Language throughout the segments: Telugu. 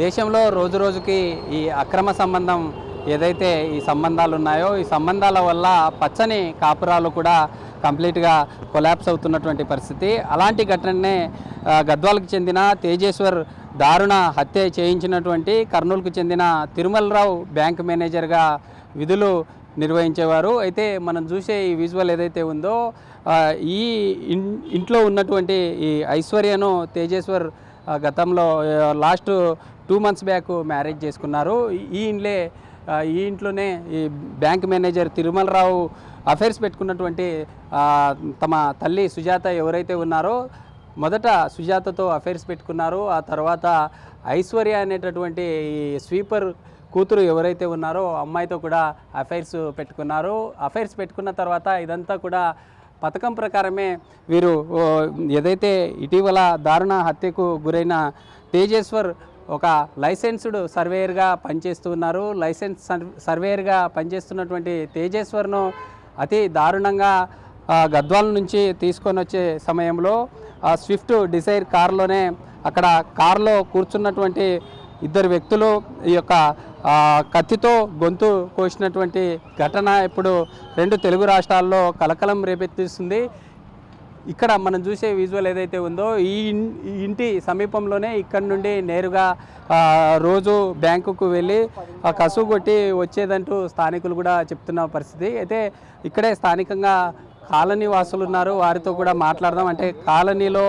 దేశంలో రోజు రోజుకి ఈ అక్రమ సంబంధం ఏదైతే ఈ సంబంధాలు ఉన్నాయో ఈ సంబంధాల వల్ల పచ్చని కాపురాలు కూడా కంప్లీట్గా కొలాప్స్ అవుతున్నటువంటి పరిస్థితి. అలాంటి ఘటననే గద్వాలకు చెందిన తేజేశ్వర్ దారుణ హత్య చేయించినటువంటి కర్నూలుకు చెందిన తిరుమలరావు బ్యాంక్ మేనేజర్గా విధులు నిర్వహించేవారు. అయితే మనం చూసే ఈ విజువల్ ఏదైతే ఉందో ఈ ఇంట్లో ఉన్నటువంటి ఈ ఐశ్వర్యను తేజేశ్వర్ గతంలో లాస్ట్ 2 months బ్యాక్ మ్యారేజ్ చేసుకున్నారు. ఈ ఇంట్లోనే ఈ బ్యాంక్ మేనేజర్ తిరుమలరావు అఫైర్స్ పెట్టుకున్నటువంటి తమ తల్లి సుజాత ఎవరైతే ఉన్నారో మొదట సుజాతతో అఫైర్స్ పెట్టుకున్నారు. ఆ తర్వాత ఐశ్వర్య అనేటటువంటి ఈ స్వీపర్ కూతురు ఎవరైతే ఉన్నారో అమ్మాయితో కూడా అఫైర్స్ పెట్టుకున్నారు. అఫైర్స్ పెట్టుకున్న తర్వాత ఇదంతా కూడా పథకం ప్రకారమే వీరు ఏదైతే ఇటీవల దారుణ హత్యకు గురైన తేజేశ్వర్ ఒక లైసెన్స్డ్ సర్వేయర్గా పనిచేస్తూ ఉన్నారు. లైసెన్స్ సర్వేయర్గా పనిచేస్తున్నటువంటి తేజేశ్వర్ను అతి దారుణంగా గద్వాల నుంచి తీసుకొని వచ్చే సమయంలో స్విఫ్ట్ డిజైర్ కారులోనే అక్కడ కారులో కూర్చున్నటువంటి 2 వ్యక్తులు ఈ యొక్క కత్తితో గొంతు కోసినటువంటి ఘటన ఇప్పుడు 2 తెలుగు రాష్ట్రాల్లో కలకలం రేపెత్తిస్తుంది. ఇక్కడ మనం చూసే విజువల్ ఏదైతే ఉందో ఈ ఇంటి సమీపంలోనే ఇక్కడ నుండి నేరుగా రోజు బ్యాంకుకు వెళ్ళి కసువు కొట్టి వచ్చేదంటూ స్థానికులు కూడా చెప్తున్న పరిస్థితి. అయితే ఇక్కడే స్థానికంగా కాలనీ వాసులు ఉన్నారు, వారితో కూడా మాట్లాడదాం. అంటే కాలనీలో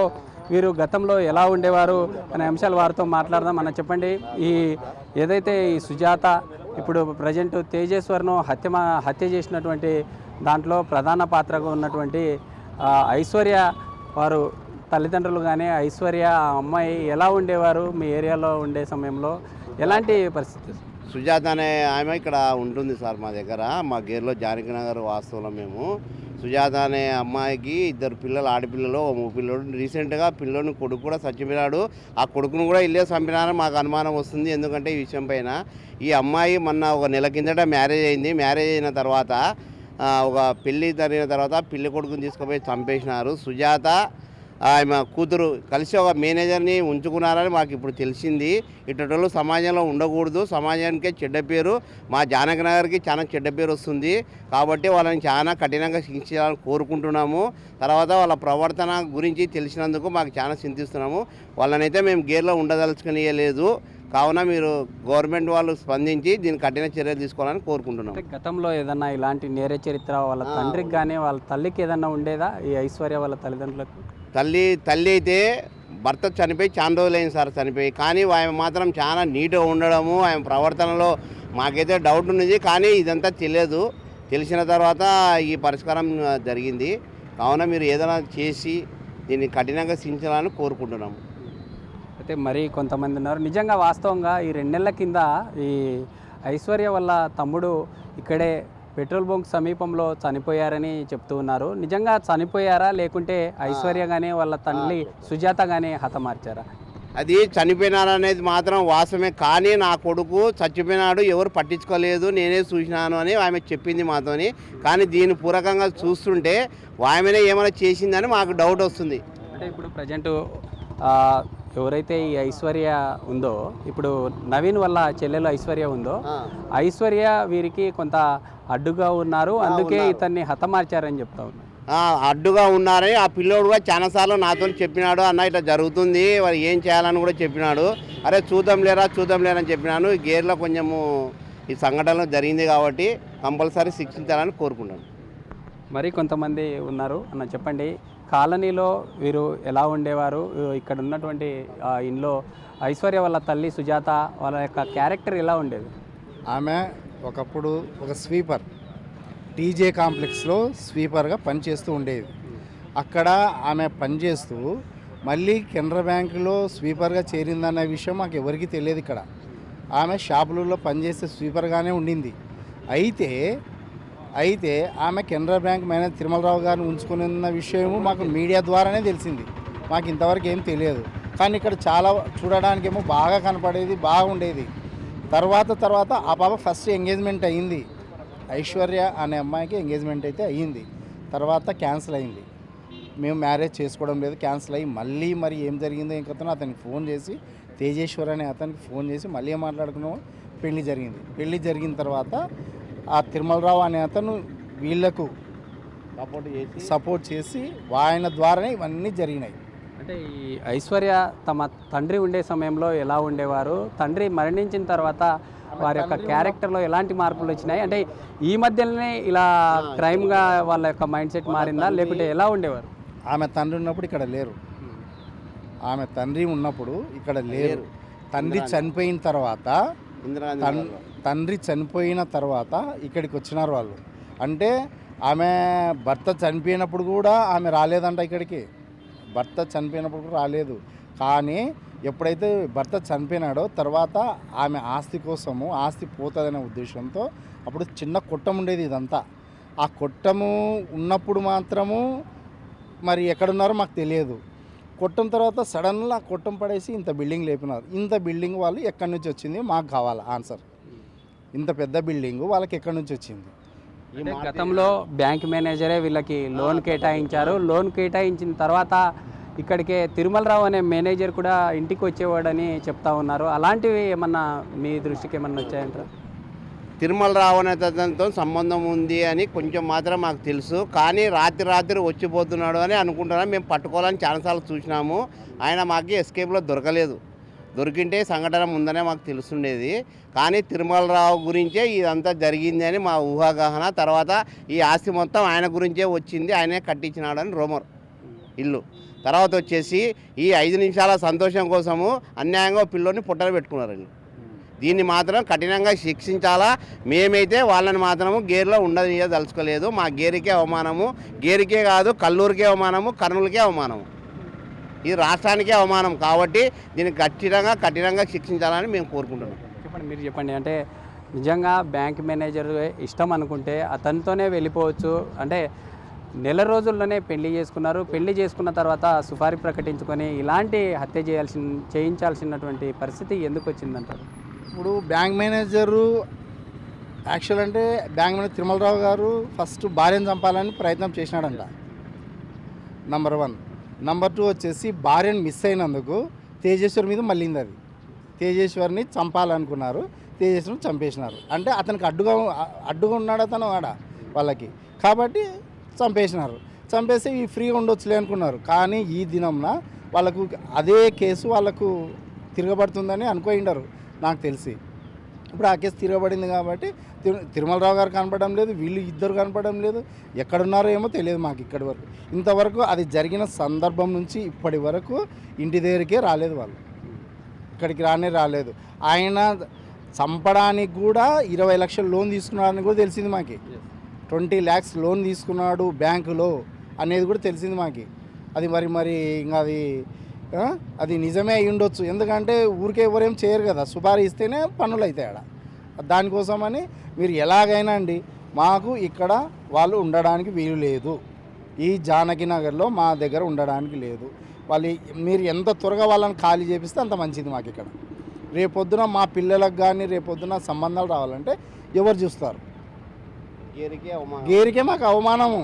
వీరు గతంలో ఎలా ఉండేవారు అనే అంశాలు వారితో మాట్లాడదాం. మనం చెప్పండి, ఈ ఏదైతే ఈ సుజాత ఇప్పుడు ప్రజెంట్ తేజేశ్వర్ను హత్య చేసినటువంటి దాంట్లో ప్రధాన పాత్రగా ఉన్నటువంటి ఐశ్వర్య వారు తల్లిదండ్రులు కానీ ఐశ్వర్య అమ్మాయి ఎలా ఉండేవారు మీ ఏరియాలో ఉండే సమయంలో, ఎలాంటి పరిస్థితి? సుజాత అనే ఆమె ఇక్కడ ఉంటుంది సార్ మా దగ్గర, మా గేర్లో జానకి నగర్ వాస్తవంలో మేము. సుజాత అనే అమ్మాయికి 2 పిల్లలు, ఆడపిల్లలు, 3 పిల్లలు. రీసెంట్గా పిల్లోని కొడుకు కూడా చచ్చిపోయాడు. ఆ కొడుకును కూడా ఇల్లే చంపినారని మాకు అనుమానం వస్తుంది. ఎందుకంటే ఈ విషయం పైన ఈ అమ్మాయి మొన్న 1 నెల కిందట మ్యారేజ్ అయింది. మ్యారేజ్ అయిన తర్వాత ఒక పెళ్ళి జరిగిన తర్వాత పెళ్లి కొడుకుని తీసుకుపోయి చంపేసినారు. సుజాత ఆమె కూతురు కలిసి ఒక మేనేజర్ని ఉంచుకున్నారని మాకు ఇప్పుడు తెలిసింది. ఇటువంటి సమాజంలో ఉండకూడదు, సమాజానికే చెడ్డ పేరు, మా జానకి నగర్కి చాలా చెడ్డ పేరు వస్తుంది. కాబట్టి వాళ్ళని చాలా కఠినంగా శిక్షించాలని కోరుకుంటున్నాము. తర్వాత వాళ్ళ ప్రవర్తన గురించి తెలిసినందుకు మాకు చాలా చింతిస్తున్నాము. వాళ్ళనైతే మేము గేర్లో ఉండదలుచుకునేయలేదు. కావున మీరు గవర్నమెంట్ వాళ్ళు స్పందించి దీన్ని కఠిన చర్యలు తీసుకోవాలని కోరుకుంటున్నాం. గతంలో ఏదన్నా ఇలాంటి నేర చరిత్ర వాళ్ళ తండ్రికి కానీ వాళ్ళ తల్లికి ఏదన్నా ఉండేదా? ఈ ఐశ్వర్య వాళ్ళ తల్లిదండ్రులకు తల్లి అయితే భర్త చనిపోయి చాలా రోజులైంది సార్, చనిపోయి. కానీ ఆమె మాత్రం చాలా నీట్గా ఉండడము, ఆమె ప్రవర్తనలో మాకైతే డౌట్ ఉన్నది. కానీ ఇదంతా తెలియదు, తెలిసిన తర్వాత ఈ పరిష్కారం జరిగింది. కావున మీరు ఏదైనా చేసి దీన్ని కఠినంగా శిక్షించాలని కోరుకుంటున్నాము. అయితే మరి కొంతమంది ఉన్నారు, నిజంగా వాస్తవంగా ఈ 2 నెలల కింద ఈ ఐశ్వర్య వల్ల తమ్ముడు ఇక్కడే పెట్రోల్ బంక్ సమీపంలో చనిపోయారని చెప్తూ ఉన్నారు. నిజంగా చనిపోయారా లేకుంటే ఐశ్వర్య కానీ వాళ్ళ తల్లి సుజాత కానీ హతమార్చారా? అది చనిపోయినారనేది మాత్రం వాస్తవమే. కానీ నా కొడుకు చచ్చిపోయినాడు, ఎవరు పట్టించుకోలేదు, నేనే చూసినాను అని ఆమె చెప్పింది మాతోని. కానీ దీని పూరకంగా చూస్తుంటే ఆమెనే ఏమైనా చేసిందని మాకు డౌట్ వస్తుంది. అంటే ఇప్పుడు ప్రజెంట్ ఎవరైతే ఈ ఐశ్వర్య ఉందో, ఇప్పుడు నవీన్ వల్ల చెల్లెలు ఐశ్వర్య ఉందో, ఐశ్వర్య వీరికి కొంత అడ్డుగా ఉన్నారు, అందుకే ఇతన్ని హతమార్చారని చెప్తా ఉన్నారు. అడ్డుగా ఉన్నారని ఆ పిల్లోడు కూడా చాలాసార్లు నాతో చెప్పినాడు. అన్న ఇట్లా జరుగుతుంది, వారు ఏం చేయాలని కూడా చెప్పినాడు. అరే చూద్దాం లేరా అని చెప్పినాను. గేర్లో కొంచెము ఈ సంఘటన జరిగింది కాబట్టి కంపల్సరీ శిక్షించాలని కోరుకుంటాను. మరి కొంతమంది ఉన్నారు అన్న, చెప్పండి, కాలనీలో వీరు ఎలా ఉండేవారు? ఇక్కడ ఉన్నటువంటి ఇంట్లో ఐశ్వర్య వాళ్ళ తల్లి సుజాత వాళ్ళ యొక్క క్యారెక్టర్ ఎలా ఉండేది? ఆమె ఒకప్పుడు ఒక స్వీపర్, టీజే కాంప్లెక్స్లో స్వీపర్గా పనిచేస్తూ ఉండేది. అక్కడ ఆమె పనిచేస్తూ మళ్ళీ కెనరా బ్యాంకులో స్వీపర్గా చేరిందన్న విషయం మాకు ఎవరికి తెలియదు. ఇక్కడ ఆమె షాపులలో పనిచేసే స్వీపర్గానే ఉండింది. అయితే ఆమె కెనరా బ్యాంక్ మేనేజర్ తిరుమలరావు గారిని ఉంచుకుని ఉన్న విషయము మాకు మీడియా ద్వారానే తెలిసింది. మాకు ఇంతవరకు ఏం తెలియదు. కానీ ఇక్కడ చాలా చూడడానికేమో బాగా కనపడేది, బాగుండేది. తర్వాత ఆ పాప ఫస్ట్ ఎంగేజ్మెంట్ అయ్యింది. ఐశ్వర్య అనే అమ్మాయికి ఎంగేజ్మెంట్ అయితే అయ్యింది. తర్వాత క్యాన్సిల్ అయింది. మేము మ్యారేజ్ చేసుకోవడం లేదు, క్యాన్సిల్ అయ్యి మళ్ళీ మరి ఏం జరిగిందో ఇంకొతను అతనికి ఫోన్ చేసి తేజేశ్వర్ అనే అతనికి ఫోన్ చేసి మళ్ళీ ఏం మాట్లాడుకున్నాము, పెళ్లి జరిగింది. పెళ్లి జరిగిన తర్వాత ఆ తిరుమలరావు అనే అతను వీళ్లకు సపోర్ట్ చేసి ఆయన ద్వారానే ఇవన్నీ జరిగినాయి. అంటే ఈ ఐశ్వర్య తమ తండ్రి ఉండే సమయంలో ఎలా ఉండేవారు, తండ్రి మరణించిన తర్వాత వారి యొక్క క్యారెక్టర్లో ఎలాంటి మార్పులు వచ్చినాయి, అంటే ఈ మధ్యలోనే ఇలా క్రైమ్గా వాళ్ళ యొక్క మైండ్ సెట్ మారిందా లేకుంటే ఎలా ఉండేవారు? ఆమె తండ్రి ఉన్నప్పుడు ఇక్కడ లేరు, ఆమె తండ్రి ఉన్నప్పుడు ఇక్కడ లేరు. తండ్రి చనిపోయిన తర్వాత తండ్రి చనిపోయిన తర్వాత ఇక్కడికి వచ్చినారు వాళ్ళు. అంటే ఆమె భర్త చనిపోయినప్పుడు కూడా ఆమె రాలేదంట ఇక్కడికి. భర్త చనిపోయినప్పుడు కూడా రాలేదు. కానీ ఎప్పుడైతే భర్త చనిపోయినాడో తర్వాత ఆమె ఆస్తి కోసము, ఆస్తి పోతుందనే ఉద్దేశంతో అప్పుడు చిన్న కొట్టం ఉండేది ఇదంతా. ఆ కొట్టము ఉన్నప్పుడు మాత్రము మరి ఎక్కడున్నారో మాకు తెలియదు. కొట్టం తర్వాత సడన్గా కొట్టం పడేసి ఇంత బిల్డింగ్ లేపినారు. ఇంత బిల్డింగ్ వాళ్ళు ఎక్కడి నుంచి వచ్చింది మాకు కావాలి ఆన్సర్. ఇంత పెద్ద బిల్డింగ్ వాళ్ళకి ఎక్కడి నుంచి వచ్చింది? అంటే గతంలో బ్యాంక్ మేనేజరే వీళ్ళకి లోన్ కేటాయించారు. లోన్ కేటాయించిన తర్వాత ఇక్కడికే తిరుమలరావు అనే మేనేజర్ కూడా ఇంటికి వచ్చేవాడని చెప్తా ఉన్నారు. అలాంటివి ఏమన్నా మీ దృష్టికి ఏమన్నా వచ్చాయంటారా? తిరుమలరావు అనే అతనితో సంబంధం ఉంది అని కొంచెం మాత్రం మాకు తెలుసు. కానీ రాత్రి వచ్చిపోతున్నాడు అని అనుకుంటున్నాం. మేము పట్టుకోవాలని చాలాసార్లు చూసినాము. ఆయన మాకు ఎస్కేప్లో దొరకలేదు. దొరికింటే సంఘటన ముందనే మాకు తెలుస్తుండేది. కానీ తిరుమలరావు గురించే ఇదంతా జరిగింది అని మా ఊహాగాహన. తర్వాత ఈ ఆస్తి మొత్తం ఆయన గురించే వచ్చింది, ఆయనే కట్టించినాడు అని రూమర్ ఇల్లు. తర్వాత వచ్చేసి ఈ 5 నిమిషాల సంతోషం కోసము అన్యాయంగా పిల్లోని పుట్టలు పెట్టుకున్నారండి. దీన్ని మాత్రం కఠినంగా శిక్షించాలా. మేమైతే వాళ్ళని మాత్రము గేర్లో ఉండదలుచుకోలేదు. మా గేరికే అవమానము, గేరికే కాదు కల్లూరుకే అవమానము, కర్నూలుకే అవమానము, ఈ రాష్ట్రానికే అవమానం. కాబట్టి దీన్ని కఠినంగా శిక్షించాలని మేము కోరుకుంటున్నాం. మీరు చెప్పండి, అంటే నిజంగా బ్యాంక్ మేనేజర్ ఇష్టం అనుకుంటే అతనితోనే వెళ్ళిపోవచ్చు. అంటే నెల రోజుల్లోనే పెళ్లి చేసుకున్నారు. పెళ్లి చేసుకున్న తర్వాత సుపారీ ప్రకటించుకొని ఇలాంటి హత్య చేయించాల్సినటువంటి పరిస్థితి ఎందుకు వచ్చిందంటారు? ఇప్పుడు బ్యాంక్ మేనేజరు యాక్చువల్ అంటే బ్యాంక్ మేనేజర్ తిరుమలరావు గారు ఫస్ట్ భార్యను చంపాలని ప్రయత్నం చేసినాడంట, నంబర్ 1. నంబర్ 2 వచ్చేసి భార్యను మిస్ అయినందుకు తేజేశ్వర్ మీద మళ్ళీంది. అది తేజేశ్వర్ని చంపాలనుకున్నారు, తేజేశ్వర్ని చంపేసినారు. అంటే అతనికి అడ్డుగా ఉన్నాడు అతను ఆడ వాళ్ళకి, కాబట్టి చంపేసినారు. చంపేసి ఈ ఫ్రీగా ఉండొచ్చులే అనుకున్నారు. కానీ ఈ దినంన వాళ్ళకు అదే కేసు వాళ్ళకు తిరగబడుతుందని అనుకోయిండారు నాకు తెలిసి. ఇప్పుడు ఆ కేసు తిరగబడింది కాబట్టి తిరుమలరావు గారు కనపడడం లేదు, వీళ్ళు ఇద్దరు కనపడడం లేదు. ఎక్కడున్నారో ఏమో తెలియదు మాకు ఇక్కడి వరకు. ఇంతవరకు అది జరిగిన సందర్భం నుంచి ఇప్పటి వరకు ఇంటి దగ్గరికే రాలేదు, వాళ్ళు ఇక్కడికి రాలేదు. ఆయన చంపడానికి కూడా 20 లక్షలు లోన్ తీసుకున్నాడని కూడా తెలిసింది మాకు. 20 lakhs లోన్ తీసుకున్నాడు బ్యాంకులో అనేది కూడా తెలిసింది మాకు. అది మరి ఇంకా అది నిజమే అయి ఉండొచ్చు. ఎందుకంటే ఊరికే ఎవరేం చేయరు కదా, సుపారీ ఇస్తేనే పనులు అవుతాయి ఆడ. దానికోసమని మీరు ఎలాగైనా అండి మాకు ఇక్కడ వాళ్ళు ఉండడానికి వీలు లేదు. ఈ జానకి నగర్లో మా దగ్గర ఉండడానికి లేదు. మీరు ఎంత త్వరగా వాళ్ళని ఖాళీ చేపిస్తే అంత మంచిది మాకు ఇక్కడ. రేపొద్దున మా పిల్లలకు కానీ రేపొద్దున సంబంధాలు రావాలంటే ఎవరు చూస్తారు? గేరికే మాకు అవమానము.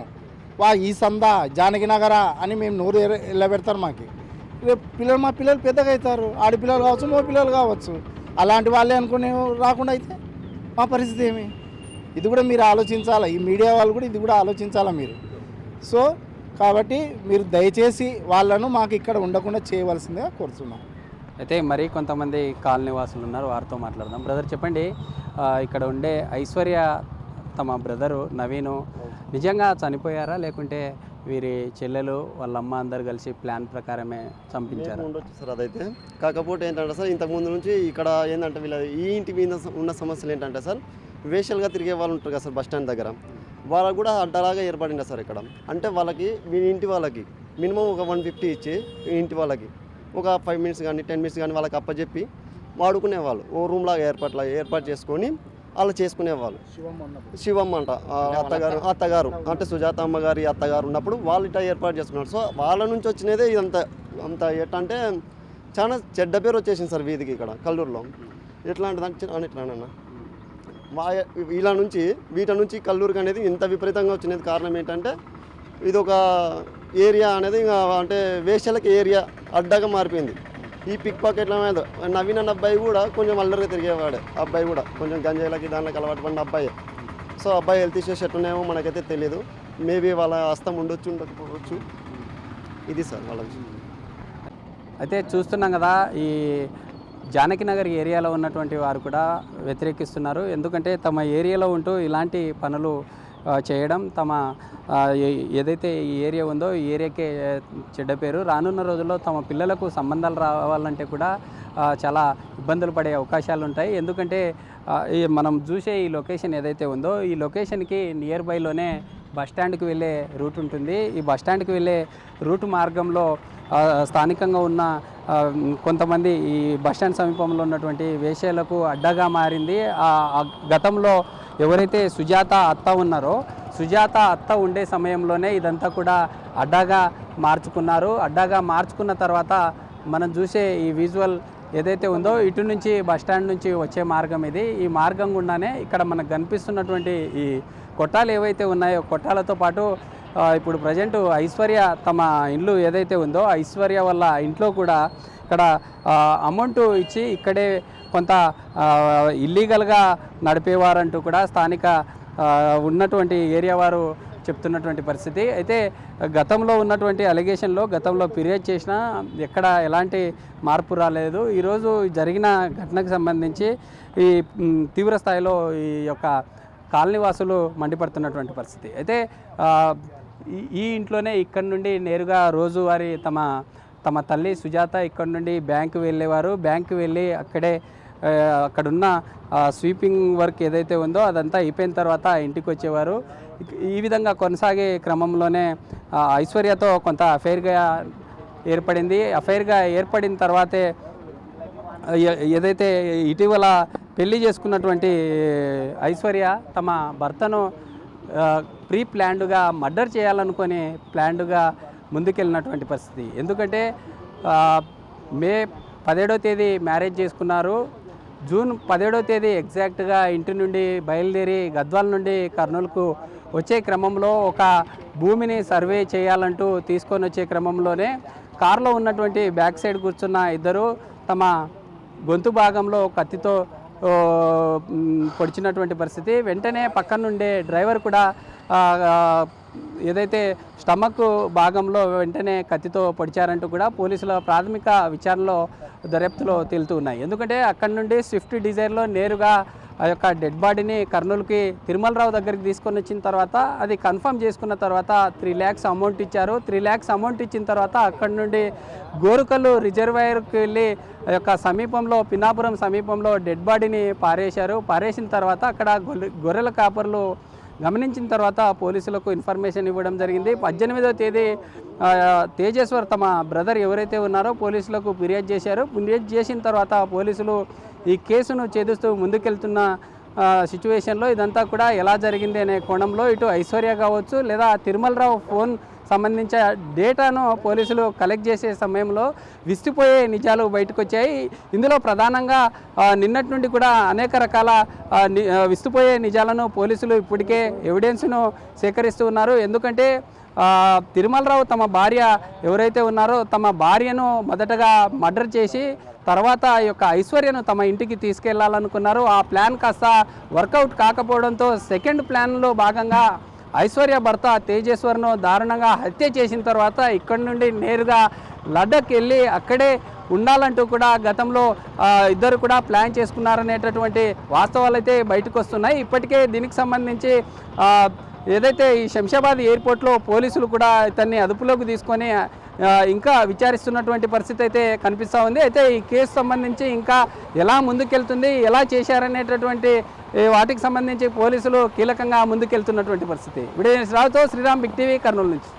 ఈ సందా జానకి నగరా అని మేము నోరు ఎల్లబెడతారు మాకు. రేపు మా పిల్లలు పెద్దగా అవుతారు, ఆడపిల్లలు కావచ్చు, మగ పిల్లలు కావచ్చు. అలాంటి వాళ్ళే అనుకుని రాకుండా అయితే మా పరిస్థితి ఏమి? ఇది కూడా మీరు ఆలోచించాలా, ఈ మీడియా వాళ్ళు కూడా ఇది కూడా ఆలోచించాలా మీరు. సో కాబట్టి మీరు దయచేసి వాళ్ళను మాకు ఇక్కడ ఉండకుండా చేయవలసిందిగా కోరుతున్నాం. అయితే మరి కొంతమంది కాలనీ వాసులు ఉన్నారు, వారితో మాట్లాడదాం. బ్రదర్ చెప్పండి, ఇక్కడ ఉండే ఐశ్వర్య తమ బ్రదరు నవీను నిజంగా చనిపోయారా లేకుంటే వీరి చెల్లెలు వాళ్ళ అమ్మ అందరు కలిసి ప్లాన్ ప్రకారమే చంపించారు? ఉండొచ్చు సార్ అదైతే. కాకపోతే ఏంటంటే సార్ ఇంతకుముందు నుంచి ఇక్కడ ఏంటంటే వీళ్ళ ఈ ఇంటి మీద ఉన్న సమస్యలు ఏంటంటే సార్ వేషలుగా తిరిగే వాళ్ళు ఉంటారు కదా సార్ బస్ స్టాండ్ దగ్గర, వాళ్ళకు కూడా అడ్డలాగా ఏర్పడింది సార్ ఇక్కడ. అంటే వాళ్ళకి వీళ్ళ ఇంటి వాళ్ళకి మినిమం ఒక 150 ఇచ్చి ఇంటి వాళ్ళకి ఒక 5 minutes కానీ 10 minutes కానీ వాళ్ళకి అప్పచెప్పి వాడుకునేవాళ్ళు. ఓ రూమ్ లాగా ఏర్పాటు చేసుకొని వాళ్ళు చేసుకునేవాళ్ళు. శివమ్మ అంట అత్తగారు అంటే సుజాత అమ్మగారి అత్తగారు ఉన్నప్పుడు వాళ్ళు ఇట్లా ఏర్పాటు చేసుకున్నారు. సో వాళ్ళ నుంచి వచ్చినదే ఇదంతా అంత ఎట్లా అంటే చాలా చెడ్డ పేరు వచ్చేసింది సార్ వీధికి ఇక్కడ కల్లూరులో. ఎట్లాంటిదంటే ఇట్లానన్నా వీటి నుంచి కల్లూరుకి అనేది ఇంత విపరీతంగా వచ్చినది కారణం ఏంటంటే ఇది ఒక ఏరియా అనేది ఇంకా అంటే వేశ్యలకి ఏరియా అడ్డగా మారిపోయింది. ఈ పిక్ పాకెట్ల మీద నవీన్ అన్న అబ్బాయి కూడా కొంచెం అల్లరిగా తిరిగేవాడే. అబ్బాయి కూడా కొంచెం గంజాయిలకి దానికి అలవాటు పడిన అబ్బాయి. సో అబ్బాయి హెల్త్ ఇష్యూస్ ఎట్టున్నాయేమో మనకైతే తెలియదు. మేబీ వాళ్ళ హస్తం ఉండొచ్చు ఉండకపోవచ్చు. ఇది సార్ వాళ్ళ విషయం. అయితే చూస్తున్నాం కదా, ఈ జానకినగర్ ఏరియాలో ఉన్నటువంటి వారు కూడా వ్యతిరేకిస్తున్నారు. ఎందుకంటే తమ ఏరియాలో ఉంటూ ఇలాంటి పనులు చేయడం, తమ ఏదైతే ఈ ఏరియా ఉందో ఈ ఏరియాకే చెడ్డ పేరు. రానున్న రోజుల్లో తమ పిల్లలకు సంబంధాలు రావాలంటే కూడా చాలా ఇబ్బందులు పడే అవకాశాలు ఉంటాయి. ఎందుకంటే మనం చూసే ఈ లొకేషన్ ఏదైతే ఉందో ఈ లొకేషన్కి నియర్ బైలోనే బస్టాండ్కి వెళ్ళే రూట్ ఉంటుంది. ఈ బస్టాండ్కి వెళ్ళే రూట్ మార్గంలో స్థానికంగా ఉన్న కొంతమంది ఈ బస్టాండ్ సమీపంలో ఉన్నటువంటి వేశ్యలకు అడ్డగా మారింది. గతంలో ఎవరైతే సుజాత అత్త ఉన్నారో సుజాత అత్త ఉండే సమయంలోనే ఇదంతా కూడా అడ్డాగా మార్చుకున్నారు. అడ్డాగా మార్చుకున్న తర్వాత మనం చూసే ఈ విజువల్ ఏదైతే ఉందో ఇటు నుంచి బస్టాండ్ నుంచి వచ్చే మార్గం ఇది. ఈ మార్గం గుండానే ఇక్కడ మనకు కనిపిస్తున్నటువంటి ఈ కొట్టాలు ఏవైతే ఉన్నాయో కొట్టాలతో పాటు ఇప్పుడు ప్రజెంట్ ఐశ్వర్య తమ ఇల్లు ఏదైతే ఉందో ఐశ్వర్య వల్ల ఇంట్లో కూడా ఇక్కడ అమౌంట్ ఇచ్చి ఇక్కడే కొంత ఇల్లీగల్గా నడిపేవారంటూ కూడా స్థానిక ఉన్నటువంటి ఏరియా వారు చెప్తున్నటువంటి పరిస్థితి. అయితే గతంలో ఉన్నటువంటి అలిగేషన్లో గతంలో ఫిర్యాదు చేసినా ఎక్కడ ఎలాంటి మార్పు రాలేదు. ఈరోజు జరిగిన ఘటనకు సంబంధించి ఈ తీవ్ర స్థాయిలో ఈ యొక్క కాలనీవాసులు మండిపడుతున్నటువంటి పరిస్థితి. అయితే ఈ ఇంట్లోనే ఇక్కడి నుండి నేరుగా రోజువారీ తమ తల్లి సుజాత ఇక్కడి నుండి బ్యాంకు వెళ్ళేవారు. బ్యాంకు వెళ్ళి అక్కడున్న స్వీపింగ్ వర్క్ ఏదైతే ఉందో అదంతా అయిపోయిన తర్వాత ఇంటికి వచ్చేవారు. ఈ విధంగా కొనసాగే క్రమంలోనే ఐశ్వర్యతో కొంత అఫైర్గా ఏర్పడిన తర్వాతే ఏదైతే ఇటీవల పెళ్లి చేసుకున్నటువంటి ఐశ్వర్య తమ భర్తను ప్రీ ప్లాన్డ్గా మర్డర్ చేయాలనుకొని ప్లాన్డ్గా ముందుకెళ్ళినటువంటి పరిస్థితి. ఎందుకంటే మే 17వ తేదీ మ్యారేజ్ చేసుకున్నారు. జూన్ 17వ తేదీ ఎగ్జాక్ట్గా ఇంటి నుండి బయలుదేరి గద్వాల నుండి కర్నూలుకు వచ్చే క్రమంలో ఒక భూమిని సర్వే చేయాలంటూ తీసుకొని వచ్చే క్రమంలోనే కారులో ఉన్నటువంటి బ్యాక్ సైడ్ కూర్చున్న ఇద్దరు తమ గొంతు భాగంలో కత్తితో పొడిచినటువంటి పరిస్థితి. వెంటనే పక్కన నుండే డ్రైవర్ కూడా ఏదైతే స్టమక్ భాగంలో వెంటనే కత్తితో పొడిచారంటూ కూడా పోలీసుల ప్రాథమిక విచారణలో దర్యాప్తులో తేలుతూ ఉన్నాయి. ఎందుకంటే అక్కడి నుండి స్విఫ్ట్ డిజైర్లో నేరుగా ఆ యొక్క డెడ్ బాడీని కర్నూలుకి తిరుమలరావు దగ్గరికి తీసుకొని వచ్చిన తర్వాత అది కన్ఫర్మ్ చేసుకున్న తర్వాత 3 lakhs అమౌంట్ ఇచ్చారు. 3 lakhs అమౌంట్ ఇచ్చిన తర్వాత అక్కడి నుండి గోరుకల్లు రిజర్వాయర్కి వెళ్ళి ఆ యొక్క సమీపంలో పినాపురం సమీపంలో డెడ్ బాడీని పారేసిన తర్వాత అక్కడ గొర్రెల కాపర్లు గమనించిన తర్వాత పోలీసులకు ఇన్ఫర్మేషన్ ఇవ్వడం జరిగింది. 18వ తేదీ తేజేశ్వర్ తమ బ్రదర్ ఎవరైతే ఉన్నారో పోలీసులకు ఫిర్యాదు చేశారు. ఫిర్యాదు చేసిన తర్వాత పోలీసులు ఈ కేసును ఛేదిస్తూ ముందుకెళ్తున్న సిచ్యువేషన్లో ఇదంతా కూడా ఎలా జరిగింది అనే కోణంలో ఇటు ఐశ్వర్య కావచ్చు లేదా తిరుమలరావు ఫోన్ సంబంధించిన డేటాను పోలీసులు కలెక్ట్ చేసే సమయంలో విస్తుపోయే నిజాలు బయటకు వచ్చాయి. ఇందులో ప్రధానంగా నిన్నటి నుండి కూడా అనేక రకాల విస్తుపోయే నిజాలను పోలీసులు ఇప్పటికే ఎవిడెన్స్ను సేకరిస్తూ ఉన్నారు. ఎందుకంటే తిరుమలరావు తమ భార్య ఎవరైతే ఉన్నారో తమ భార్యను మొదటగా మర్డర్ చేసి తర్వాత ఈ యొక్క ఐశ్వర్యను తమ ఇంటికి తీసుకెళ్లాలనుకున్నారు. ఆ ప్లాన్ కాస్త వర్కౌట్ కాకపోవడంతో సెకండ్ ప్లాన్లో భాగంగా ఐశ్వర్య భర్త తేజేశ్వర్ను దారుణంగా హత్య చేసిన తర్వాత ఇక్కడి నుండి నేరుగా లడక్ వెళ్ళి అక్కడే ఉండాలంటూ కూడా గతంలో ఇద్దరు కూడా ప్లాన్ చేసుకున్నారనేటటువంటి వాస్తవాలు అయితే బయటకు వస్తున్నాయి. ఇప్పటికే దీనికి సంబంధించి ఏదైతే ఈ శంషాబాద్ ఎయిర్పోర్ట్లో పోలీసులు కూడా ఇతన్ని అదుపులోకి తీసుకొని ఇంకా విచారిస్తున్నటువంటి పరిస్థితి అయితే కనిపిస్తూ ఉంది. అయితే ఈ కేసు సంబంధించి ఇంకా ఎలా ముందుకెళ్తుంది, ఎలా చేశారనేటటువంటి వాటికి సంబంధించి పోలీసులు కీలకంగా ముందుకెళ్తున్నటువంటి పరిస్థితి. వీడియో రావుతో శ్రీరామ్, బిగ్ టీవీ, కర్నూలు నుంచి.